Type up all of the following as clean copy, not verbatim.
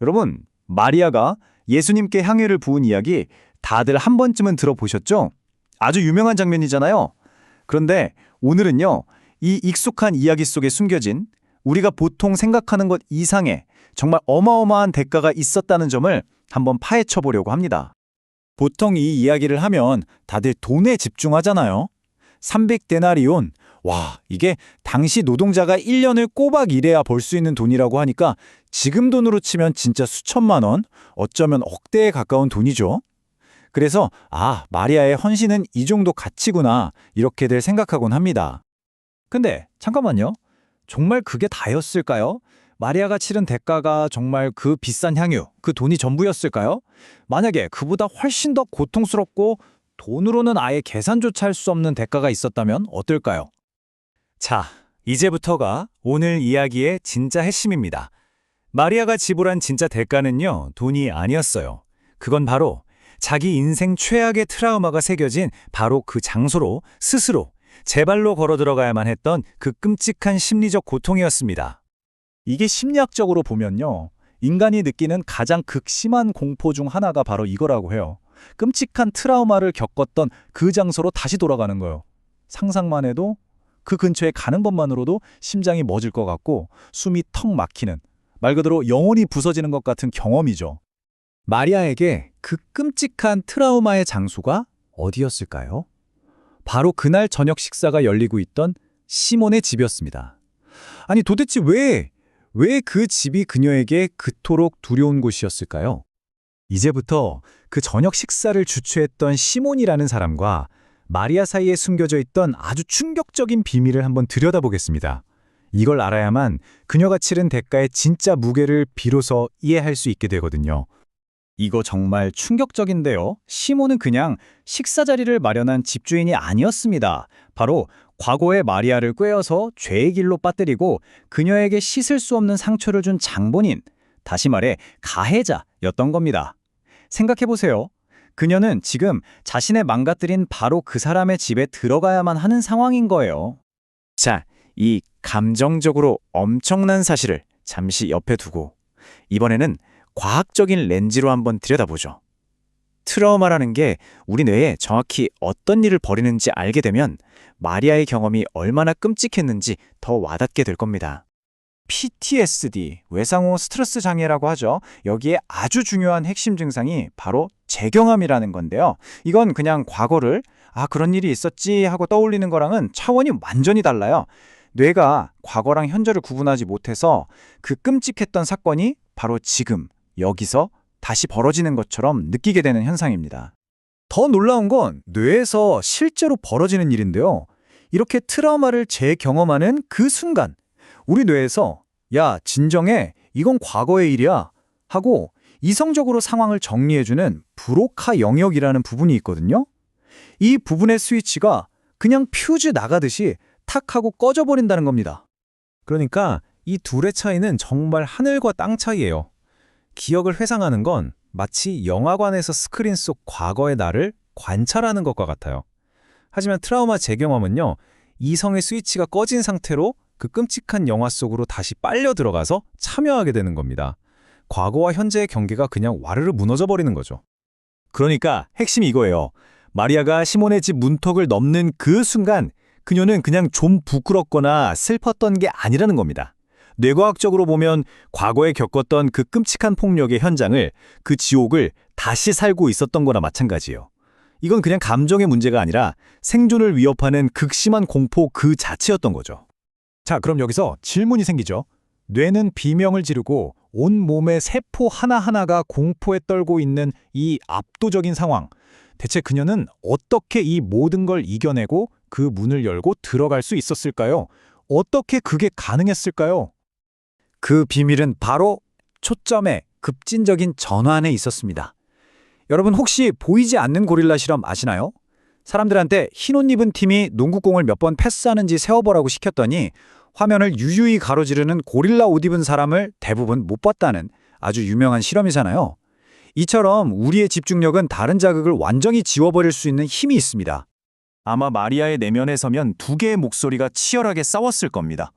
여러분, 마리아가 예수님께 향유를 부은 이야기 다들 한 번쯤은 들어보셨죠? 아주 유명한 장면이잖아요. 그런데 오늘은요, 이 익숙한 이야기 속에 숨겨진 우리가 보통 생각하는 것 이상의 정말 어마어마한 대가가 있었다는 점을 한번 파헤쳐 보려고 합니다. 보통 이 이야기를 하면 다들 돈에 집중하잖아요. 300데나리온, 와, 이게 당시 노동자가 1년을 꼬박 일해야 벌 수 있는 돈이라고 하니까 지금 돈으로 치면 진짜 수천만 원, 어쩌면 억대에 가까운 돈이죠. 그래서 마리아의 헌신은 이 정도 가치구나 이렇게들 생각하곤 합니다. 근데 잠깐만요. 정말 그게 다였을까요? 마리아가 치른 대가가 정말 그 비싼 향유, 그 돈이 전부였을까요? 만약에 그보다 훨씬 더 고통스럽고 돈으로는 아예 계산조차 할 수 없는 대가가 있었다면 어떨까요? 자, 이제부터가 오늘 이야기의 진짜 핵심입니다. 마리아가 지불한 진짜 대가는요, 돈이 아니었어요. 그건 바로 자기 인생 최악의 트라우마가 새겨진 바로 그 장소로 스스로 제 발로 걸어 들어가야만 했던 그 끔찍한 심리적 고통이었습니다. 이게 심리학적으로 보면요, 인간이 느끼는 가장 극심한 공포 중 하나가 바로 이거라고 해요. 끔찍한 트라우마를 겪었던 그 장소로 다시 돌아가는 거예요. 상상만 해도 그 근처에 가는 것만으로도 심장이 멎을 것 같고 숨이 턱 막히는, 말 그대로 영혼이 부서지는 것 같은 경험이죠. 마리아에게 그 끔찍한 트라우마의 장소가 어디였을까요? 바로 그날 저녁 식사가 열리고 있던 시몬의 집이었습니다. 아니 도대체 왜 그 집이 그녀에게 그토록 두려운 곳이었을까요? 이제부터 그 저녁 식사를 주최했던 시몬이라는 사람과 마리아 사이에 숨겨져 있던 아주 충격적인 비밀을 한번 들여다보겠습니다. 이걸 알아야만 그녀가 치른 대가의 진짜 무게를 비로소 이해할 수 있게 되거든요. 이거 정말 충격적인데요. 시몬은 그냥 식사 자리를 마련한 집주인이 아니었습니다. 바로 과거의 마리아를 꿰어서 죄의 길로 빠뜨리고 그녀에게 씻을 수 없는 상처를 준 장본인, 다시 말해 가해자였던 겁니다. 생각해보세요. 그녀는 지금 자신의 망가뜨린 바로 그 사람의 집에 들어가야만 하는 상황인 거예요. 자, 이 감정적으로 엄청난 사실을 잠시 옆에 두고 이번에는 과학적인 렌즈로 한번 들여다보죠. 트라우마라는 게 우리 뇌에 정확히 어떤 일을 벌이는지 알게 되면 마리아의 경험이 얼마나 끔찍했는지 더 와닿게 될 겁니다. PTSD, 외상후 스트레스 장애라고 하죠. 여기에 아주 중요한 핵심 증상이 바로 재경험이라는 건데요. 이건 그냥 과거를 그런 일이 있었지 하고 떠올리는 거랑은 차원이 완전히 달라요. 뇌가 과거랑 현재를 구분하지 못해서 그 끔찍했던 사건이 바로 지금, 여기서 다시 벌어지는 것처럼 느끼게 되는 현상입니다. 더 놀라운 건 뇌에서 실제로 벌어지는 일인데요. 이렇게 트라우마를 재경험하는 그 순간 우리 뇌에서 야, 진정해, 이건 과거의 일이야 하고 이성적으로 상황을 정리해주는 브로카 영역이라는 부분이 있거든요. 이 부분의 스위치가 그냥 퓨즈 나가듯이 탁 하고 꺼져버린다는 겁니다. 그러니까 이 둘의 차이는 정말 하늘과 땅 차이예요. 기억을 회상하는 건 마치 영화관에서 스크린 속 과거의 나를 관찰하는 것과 같아요. 하지만 트라우마 재경험은요, 이성의 스위치가 꺼진 상태로 그 끔찍한 영화 속으로 다시 빨려 들어가서 참여하게 되는 겁니다. 과거와 현재의 경계가 그냥 와르르 무너져 버리는 거죠. 그러니까 핵심이 이거예요. 마리아가 시몬의 집 문턱을 넘는 그 순간 그녀는 그냥 좀 부끄럽거나 슬펐던 게 아니라는 겁니다. 뇌과학적으로 보면 과거에 겪었던 그 끔찍한 폭력의 현장을, 그 지옥을 다시 살고 있었던 거나 마찬가지예요. 이건 그냥 감정의 문제가 아니라 생존을 위협하는 극심한 공포 그 자체였던 거죠. 자, 그럼 여기서 질문이 생기죠. 뇌는 비명을 지르고 온 몸의 세포 하나하나가 공포에 떨고 있는 이 압도적인 상황. 대체 그녀는 어떻게 이 모든 걸 이겨내고 그 문을 열고 들어갈 수 있었을까요? 어떻게 그게 가능했을까요? 그 비밀은 바로 초점의 급진적인 전환에 있었습니다. 여러분 혹시 보이지 않는 고릴라 실험 아시나요? 사람들한테 흰 옷 입은 팀이 농구공을 몇 번 패스하는지 세어보라고 시켰더니 화면을 유유히 가로지르는 고릴라 옷 입은 사람을 대부분 못 봤다는 아주 유명한 실험이잖아요. 이처럼 우리의 집중력은 다른 자극을 완전히 지워버릴 수 있는 힘이 있습니다. 아마 마리아의 내면에 서면 두 개의 목소리가 치열하게 싸웠을 겁니다.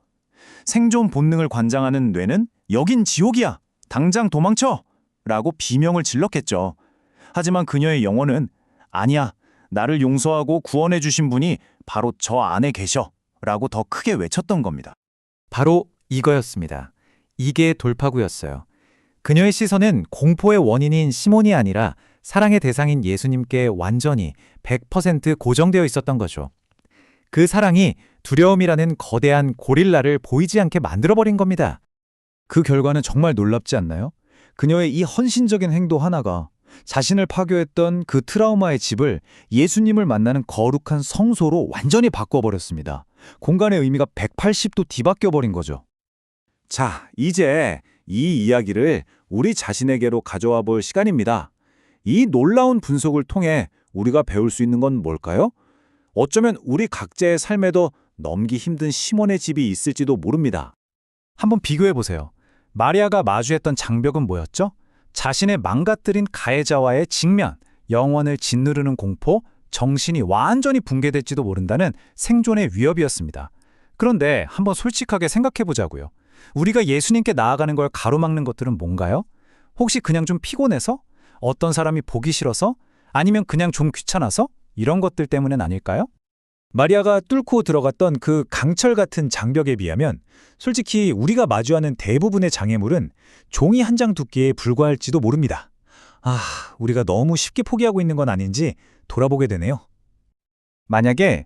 생존 본능을 관장하는 뇌는 여긴 지옥이야, 당장 도망쳐! 라고 비명을 질렀겠죠. 하지만 그녀의 영혼은 아니야, 나를 용서하고 구원해 주신 분이 바로 저 안에 계셔 라고 더 크게 외쳤던 겁니다. 바로 이거였습니다. 이게 돌파구였어요. 그녀의 시선은 공포의 원인인 시몬이 아니라 사랑의 대상인 예수님께 완전히 100% 고정되어 있었던 거죠. 그 사랑이 두려움이라는 거대한 고릴라를 보이지 않게 만들어버린 겁니다. 그 결과는 정말 놀랍지 않나요? 그녀의 이 헌신적인 행동 하나가 자신을 파괴했던 그 트라우마의 집을 예수님을 만나는 거룩한 성소로 완전히 바꿔버렸습니다. 공간의 의미가 180도 뒤바뀌어버린 거죠. 자, 이제 이 이야기를 우리 자신에게로 가져와 볼 시간입니다. 이 놀라운 분석을 통해 우리가 배울 수 있는 건 뭘까요? 어쩌면 우리 각자의 삶에도 넘기 힘든 시몬의 집이 있을지도 모릅니다. 한번 비교해 보세요. 마리아가 마주했던 장벽은 뭐였죠? 자신의 망가뜨린 가해자와의 직면, 영혼을 짓누르는 공포, 정신이 완전히 붕괴될지도 모른다는 생존의 위협이었습니다. 그런데 한번 솔직하게 생각해 보자고요. 우리가 예수님께 나아가는 걸 가로막는 것들은 뭔가요? 혹시 그냥 좀 피곤해서? 어떤 사람이 보기 싫어서? 아니면 그냥 좀 귀찮아서? 이런 것들 때문엔 아닐까요? 마리아가 뚫고 들어갔던 그 강철 같은 장벽에 비하면 솔직히 우리가 마주하는 대부분의 장애물은 종이 한 장 두께에 불과할지도 모릅니다. 우리가 너무 쉽게 포기하고 있는 건 아닌지 돌아보게 되네요. 만약에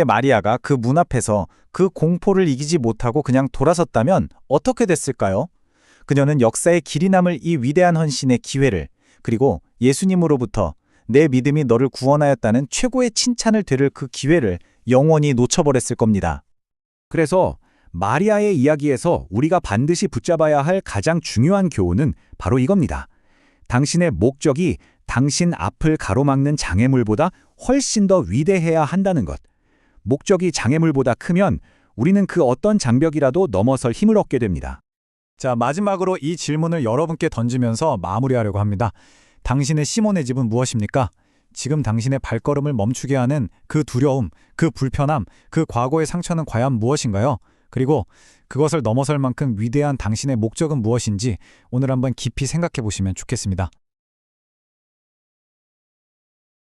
마리아가 그 문 앞에서 그 공포를 이기지 못하고 그냥 돌아섰다면 어떻게 됐을까요? 그녀는 역사의 길이 남을 이 위대한 헌신의 기회를, 그리고 예수님으로부터 내 믿음이 너를 구원하였다는 최고의 칭찬을 들을 그 기회를 영원히 놓쳐버렸을 겁니다. 그래서 마리아의 이야기에서 우리가 반드시 붙잡아야 할 가장 중요한 교훈은 바로 이겁니다. 당신의 목적이 당신 앞을 가로막는 장애물보다 훨씬 더 위대해야 한다는 것. 목적이 장애물보다 크면 우리는 그 어떤 장벽이라도 넘어설 힘을 얻게 됩니다. 자, 마지막으로 이 질문을 여러분께 던지면서 마무리하려고 합니다. 당신의 시몬의 집은 무엇입니까? 지금 당신의 발걸음을 멈추게 하는 그 두려움, 그 불편함, 그 과거의 상처는 과연 무엇인가요? 그리고 그것을 넘어설 만큼 위대한 당신의 목적은 무엇인지 오늘 한번 깊이 생각해 보시면 좋겠습니다.